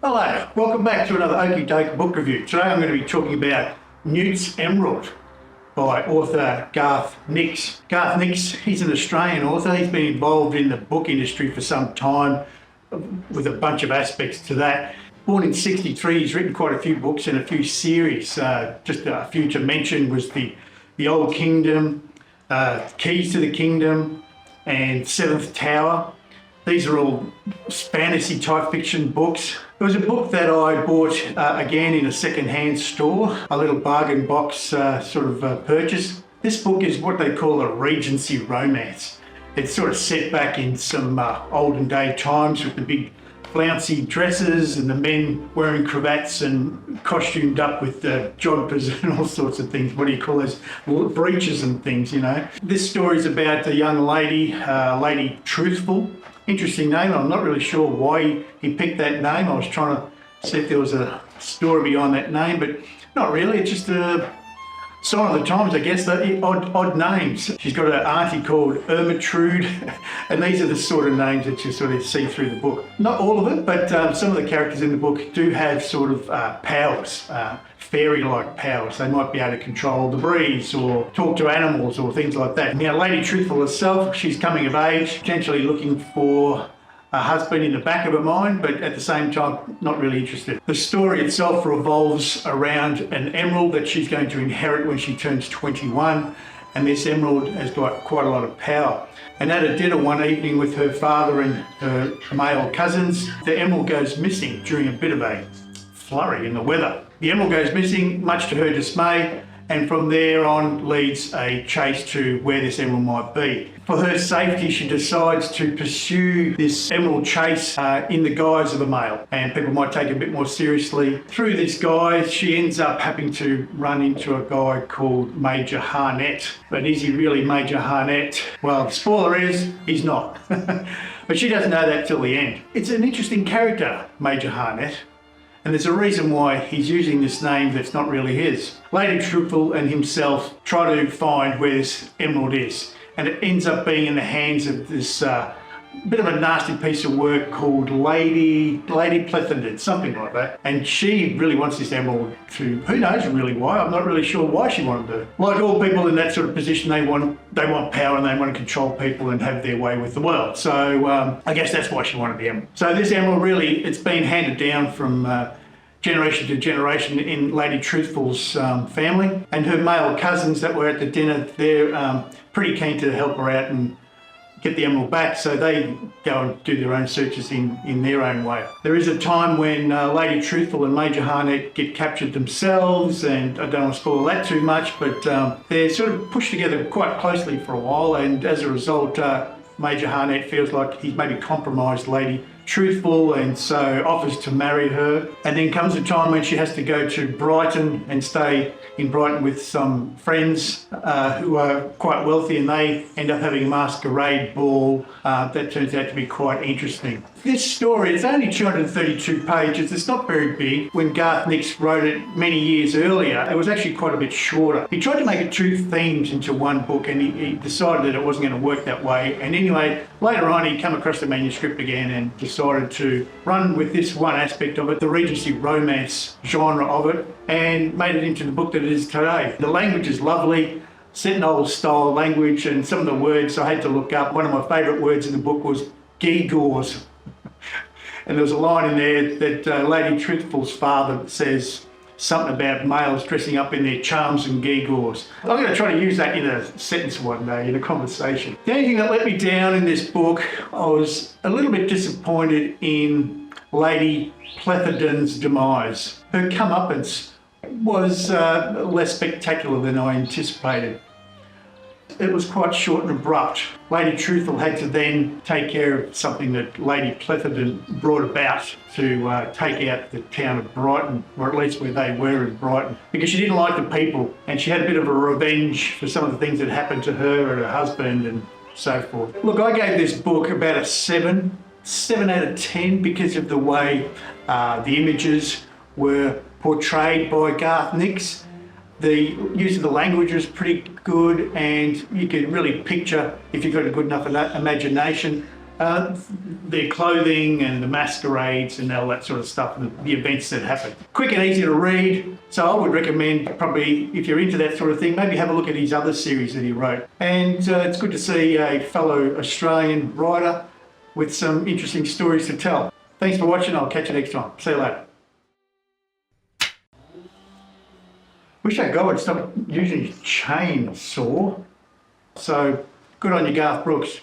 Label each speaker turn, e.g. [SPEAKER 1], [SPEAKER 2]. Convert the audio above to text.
[SPEAKER 1] Hello, welcome back to another Okidoke book review. Today I'm going to be talking about Newt's Emerald by author Garth Nix. Garth Nix, he's an Australian author. He's been involved in the book industry for some time with a bunch of aspects to that. Born in '63, he's written quite a few books and a few series. Just a few to mention was the Old Kingdom, Keys to the Kingdom, and Seventh Tower. These are all fantasy type fiction books. It was a book that I bought again in a second-hand store, a little bargain box purchase. This book is what they call a Regency romance. It's sort of set back in some olden day times with the big flouncy dresses and the men wearing cravats and costumed up with jodhpurs and all sorts of things. What do you call those? Breeches and things, you know. This story is about a young lady, Lady Truthful. Interesting name. I'm not really sure why he picked that name. I was trying to see if there was a story behind that name, but not really. It's just a sign of the times, I guess. Odd names. She's got an auntie called Ermintrude, and these are the sort of names that you sort of see through the book. Not all of it, but some of the characters in the book do have sort of powers, fairy-like powers. They might be able to control the breeze or talk to animals or things like that. Now, Lady Truthful herself, she's coming of age, potentially looking for a husband in the back of her mind, but at the same time, not really interested. The story itself revolves around an emerald that she's going to inherit when she turns 21, and this emerald has got quite a lot of power. And at a dinner one evening with her father and her male cousins, the emerald goes missing during a bit of a flurry in the weather. The emerald goes missing, much to her dismay, and from there on leads a chase to where this emerald might be. For her safety, she decides to pursue this emerald chase in the guise of a male, and people might take it a bit more seriously. Through this guise, she ends up having to run into a guy called Major Harnett. But is he really Major Harnett? Well, the spoiler is, he's not. But she doesn't know that till the end. It's an interesting character, Major Harnett. And there's a reason why he's using this name that's not really his. Lady Truthful and himself try to find where this emerald is. And it ends up being in the hands of this bit of a nasty piece of work called Lady Plethendon, something like that. And she really wants this emerald to, who knows really why, I'm not really sure why she wanted to. Like all people in that sort of position, they want power and they want to control people and have their way with the world. So I guess that's why she wanted the emerald. So this emerald really, it's been handed down from generation to generation in Lady Truthful's family, and her male cousins that were at the dinner, they're pretty keen to help her out and get the emerald back, so they go and do their own searches in their own way. There is a time when Lady Truthful and Major Harnett get captured themselves, and I don't want to spoil that too much, but they're sort of pushed together quite closely for a while, and as a result, Major Harnett feels like he's maybe compromised Lady Truthful and so offers to marry her. And then comes a time when she has to go to Brighton and stay in Brighton with some friends who are quite wealthy, and they end up having a masquerade ball that turns out to be quite interesting. This story is only 232 pages. It's not very big. When Garth Nix wrote it many years earlier, it was actually quite a bit shorter. He tried to make it two themes into one book, and he decided that it wasn't going to work that way. And anyway, later on he came across the manuscript again and decided to run with this one aspect of it, the Regency romance genre of it, and made it into the book that it is today. The language is lovely, set in old style language, and some of the words I had to look up. One of my favourite words in the book was gewgaws. And there was a line in there that Lady Truthful's father says something about males dressing up in their charms and gewgaws. I'm going to try to use that in a sentence one day, in a conversation. The only thing that let me down in this book, I was a little bit disappointed in Lady Plethendon's demise. Her comeuppance was less spectacular than I anticipated. It was quite short and abrupt. Lady Truthful had to then take care of something that Lady Plethendon brought about to take out the town of Brighton, or at least where they were in Brighton, because she didn't like the people, and she had a bit of a revenge for some of the things that happened to her and her husband and so forth. Look, I gave this book about a 7 out of 10 because of the way the images were portrayed by Garth Nix. The use of the language was pretty good, and you could really picture, if you've got a good enough imagination, their clothing and the masquerades and all that sort of stuff, and the events that happen. Quick and easy to read, so I would recommend probably, if you're into that sort of thing, maybe have a look at his other series that he wrote. And it's good to see a fellow Australian writer with some interesting stories to tell. Thanks for watching. I'll catch you next time. See you later. Wish that guy would stop using his chainsaw. So good on you, Garth Brooks.